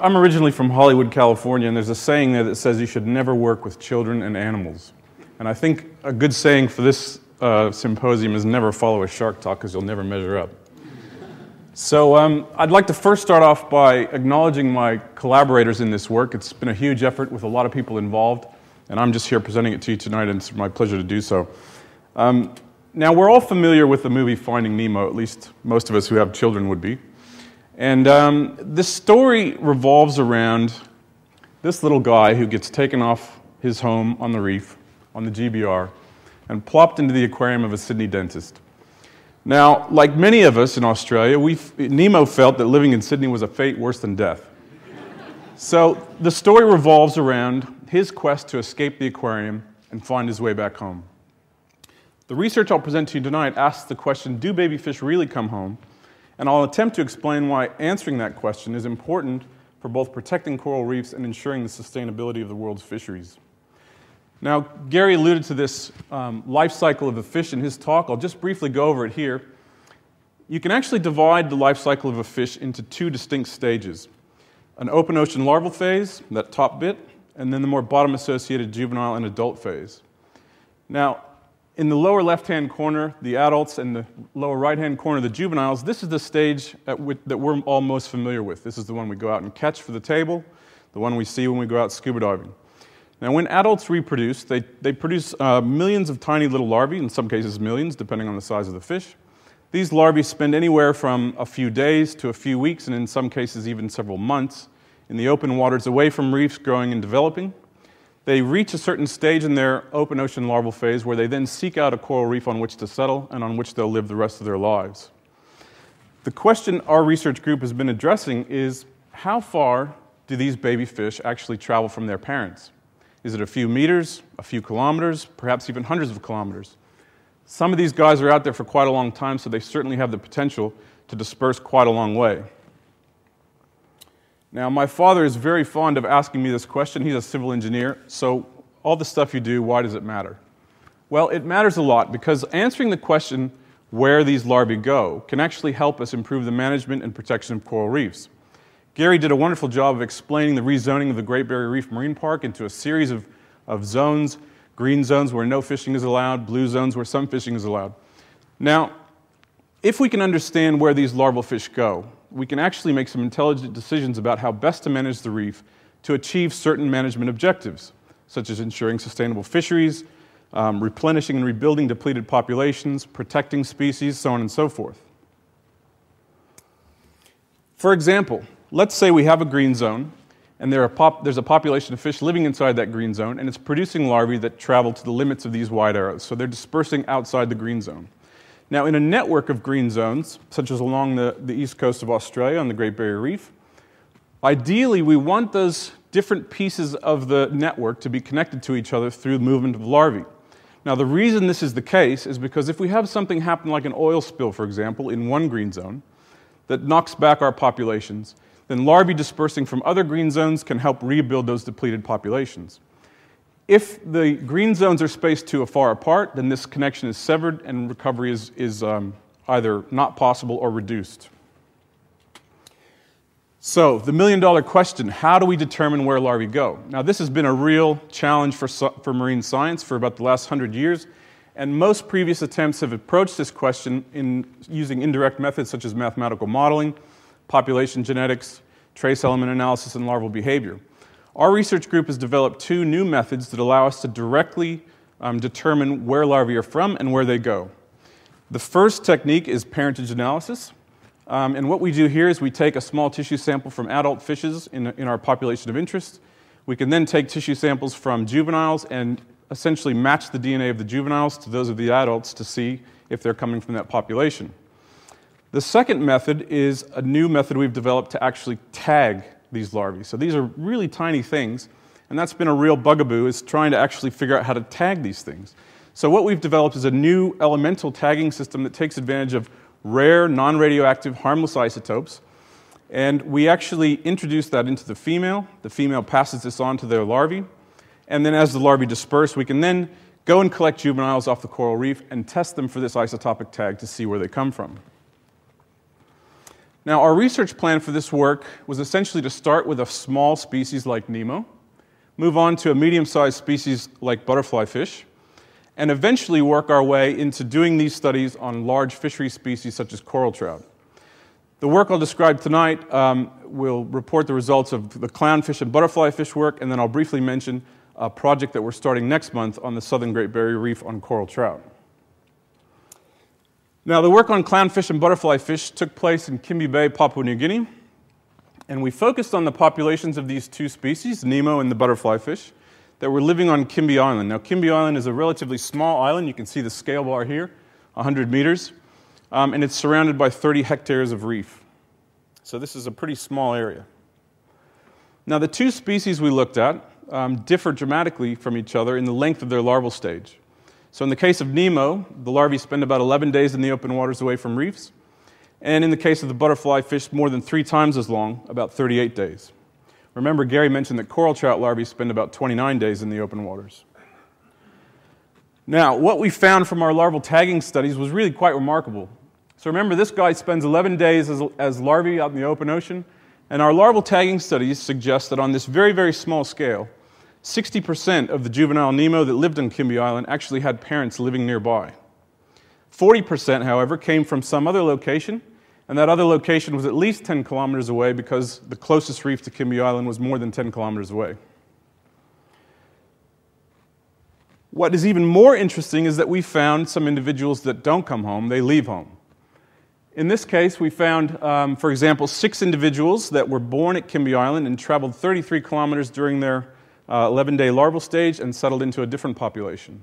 I'm originally from Hollywood, California, and there's a saying there that says you should never work with children and animals. And I think a good saying for this symposium is never follow a shark talk, because you'll never measure up. So I'd like to first start off by acknowledging my collaborators in this work. It's been a huge effort with a lot of people involved, and I'm just here presenting it to you tonight, and it's my pleasure to do so. Now, we're all familiar with the movie Finding Nemo, at least most of us who have children would be. And this story revolves around this little guy who gets taken off his home on the reef, on the GBR, and plopped into the aquarium of a Sydney dentist. Now, like many of us in Australia, Nemo felt that living in Sydney was a fate worse than death. So the story revolves around his quest to escape the aquarium and find his way back home. The research I'll present to you tonight asks the question, do baby fish really come home? And I'll attempt to explain why answering that question is important for both protecting coral reefs and ensuring the sustainability of the world's fisheries. Now, Gary alluded to this life cycle of a fish in his talk. I'll just briefly go over it here. You can actually divide the life cycle of a fish into two distinct stages. An open ocean larval phase, that top bit, and then the more bottom-associated juvenile and adult phase. Now, in the lower left-hand corner, the adults, and the lower right-hand corner, the juveniles, this is the stage that we're all most familiar with. This is the one we go out and catch for the table, the one we see when we go out scuba diving. Now, when adults reproduce, they produce millions of tiny little larvae, in some cases millions, depending on the size of the fish. These larvae spend anywhere from a few days to a few weeks, and in some cases even several months, in the open waters away from reefs growing and developing. They reach a certain stage in their open ocean larval phase where they then seek out a coral reef on which to settle and on which they'll live the rest of their lives. The question our research group has been addressing is, how far do these baby fish actually travel from their parents? Is it a few meters, a few kilometers, perhaps even hundreds of kilometers? Some of these guys are out there for quite a long time, so they certainly have the potential to disperse quite a long way. Now, my father is very fond of asking me this question. He's a civil engineer, so all the stuff you do, why does it matter? Well, it matters a lot because answering the question where these larvae go can actually help us improve the management and protection of coral reefs. Gary did a wonderful job of explaining the rezoning of the Great Barrier Reef Marine Park into a series of zones, green zones where no fishing is allowed, blue zones where some fishing is allowed. Now, if we can understand where these larval fish go, we can actually make some intelligent decisions about how best to manage the reef to achieve certain management objectives, such as ensuring sustainable fisheries, replenishing and rebuilding depleted populations, protecting species, so on and so forth. For example, let's say we have a green zone, and there's a population of fish living inside that green zone, and it's producing larvae that travel to the limits of these wide arrows, so they're dispersing outside the green zone. Now, in a network of green zones, such as along the east coast of Australia on the Great Barrier Reef, ideally we want those different pieces of the network to be connected to each other through the movement of larvae. Now, the reason this is the case is because if we have something happen like an oil spill, for example, in one green zone that knocks back our populations, then larvae dispersing from other green zones can help rebuild those depleted populations. If the green zones are spaced too far apart, then this connection is severed and recovery is either not possible or reduced. So, the million-dollar question, how do we determine where larvae go? Now, this has been a real challenge for marine science for about the last 100 years, and most previous attempts have approached this question using indirect methods such as mathematical modeling, population genetics, trace element analysis, and larval behavior. Our research group has developed two new methods that allow us to directly determine where larvae are from and where they go. The first technique is parentage analysis. And what we do here is we take a small tissue sample from adult fishes in our population of interest. We can then take tissue samples from juveniles and essentially match the DNA of the juveniles to those of the adults to see if they're coming from that population. The second method is a new method we've developed to actually tag these larvae. So these are really tiny things, and that's been a real bugaboo, is trying to actually figure out how to tag these things. So what we've developed is a new elemental tagging system that takes advantage of rare, non-radioactive, harmless isotopes, and we actually introduce that into the female. The female passes this on to their larvae, and then as the larvae disperse, we can then go and collect juveniles off the coral reef and test them for this isotopic tag to see where they come from. Now, our research plan for this work was essentially to start with a small species like Nemo, move on to a medium-sized species like butterflyfish, and eventually work our way into doing these studies on large fishery species such as coral trout. The work I'll describe tonight will report the results of the clownfish and butterflyfish work, and then I'll briefly mention a project that we're starting next month on the southern Great Barrier Reef on coral trout. Now, the work on clownfish and butterflyfish took place in Kimbe Bay, Papua New Guinea, and we focused on the populations of these two species, Nemo and the butterflyfish, that were living on Kimbe Island. Now, Kimbe Island is a relatively small island. You can see the scale bar here, 100 meters, and it's surrounded by 30 hectares of reef. So this is a pretty small area. Now, the two species we looked at differ dramatically from each other in the length of their larval stage. So in the case of Nemo, the larvae spend about 11 days in the open waters away from reefs, and in the case of the butterflyfish, more than 3 times as long, about 38 days. Remember, Gary mentioned that coral trout larvae spend about 29 days in the open waters. Now, what we found from our larval tagging studies was really quite remarkable. So remember, this guy spends 11 days as larvae out in the open ocean, and our larval tagging studies suggest that on this very, very small scale, 60% of the juvenile Nemo that lived on Kimbe Island actually had parents living nearby. 40%, however, came from some other location, and that other location was at least 10 kilometers away because the closest reef to Kimbe Island was more than 10 kilometers away. What is even more interesting is that we found some individuals that don't come home, they leave home. In this case, we found, for example, 6 individuals that were born at Kimbe Island and traveled 33 kilometers during their 11-day larval stage and settled into a different population.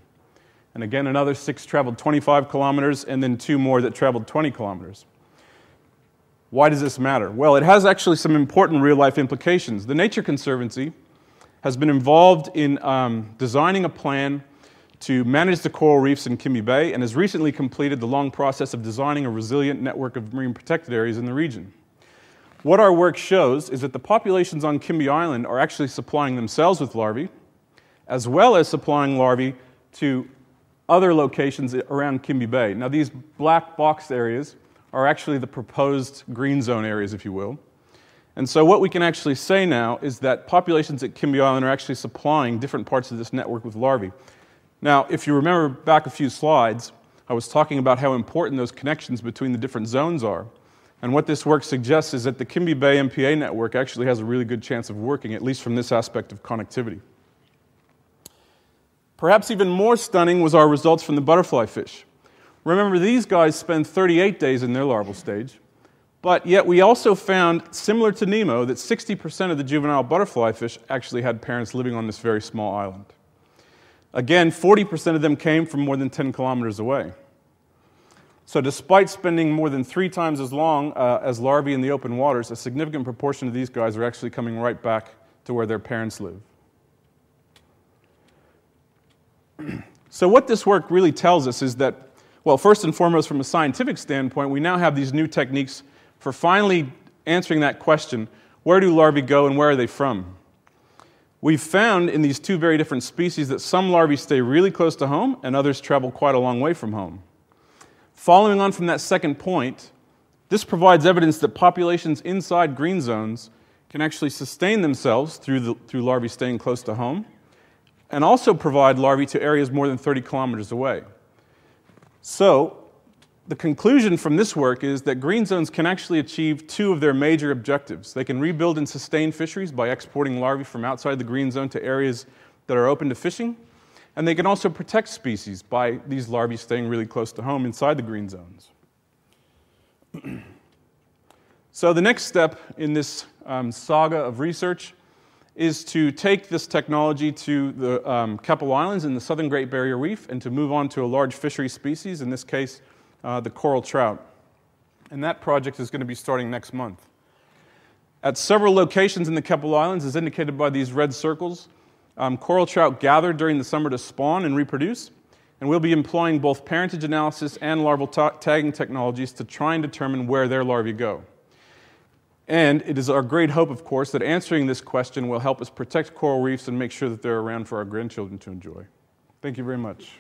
And again, another 6 traveled 25 kilometers, and then 2 more that traveled 20 kilometers. Why does this matter? Well, it has actually some important real-life implications. The Nature Conservancy has been involved in designing a plan to manage the coral reefs in Kimbe Bay and has recently completed the long process of designing a resilient network of marine protected areas in the region. What our work shows is that the populations on Kimbe Island are actually supplying themselves with larvae, as well as supplying larvae to other locations around Kimbe Bay. Now, these black box areas are actually the proposed green zone areas, if you will. And so what we can actually say now is that populations at Kimbe Island are actually supplying different parts of this network with larvae. Now, if you remember back a few slides, I was talking about how important those connections between the different zones are. And what this work suggests is that the Kimbe Bay MPA network actually has a really good chance of working, at least from this aspect of connectivity. Perhaps even more stunning was our results from the butterflyfish. Remember, these guys spend 38 days in their larval stage, but yet we also found, similar to Nemo, that 60% of the juvenile butterflyfish actually had parents living on this very small island. Again, 40% of them came from more than 10 kilometers away. So despite spending more than 3 times as long as larvae in the open waters, a significant proportion of these guys are actually coming right back to where their parents live. So what this work really tells us is that, well, first and foremost, from a scientific standpoint, we now have these new techniques for finally answering that question, where do larvae go and where are they from? We've found in these 2 very different species that some larvae stay really close to home and others travel quite a long way from home. Following on from that second point, this provides evidence that populations inside green zones can actually sustain themselves through larvae staying close to home, and also provide larvae to areas more than 30 kilometers away. So, the conclusion from this work is that green zones can actually achieve 2 of their major objectives. They can rebuild and sustain fisheries by exporting larvae from outside the green zone to areas that are open to fishing, and they can also protect species by these larvae staying really close to home inside the green zones. So the next step in this saga of research is to take this technology to the Keppel Islands in the southern Great Barrier Reef and to move on to a large fishery species, in this case, the coral trout. And that project is going to be starting next month. At several locations in the Keppel Islands, as indicated by these red circles, coral trout gather during the summer to spawn and reproduce, and we'll be employing both parentage analysis and larval tagging technologies to try and determine where their larvae go. And it is our great hope, of course, that answering this question will help us protect coral reefs and make sure that they're around for our grandchildren to enjoy. Thank you very much.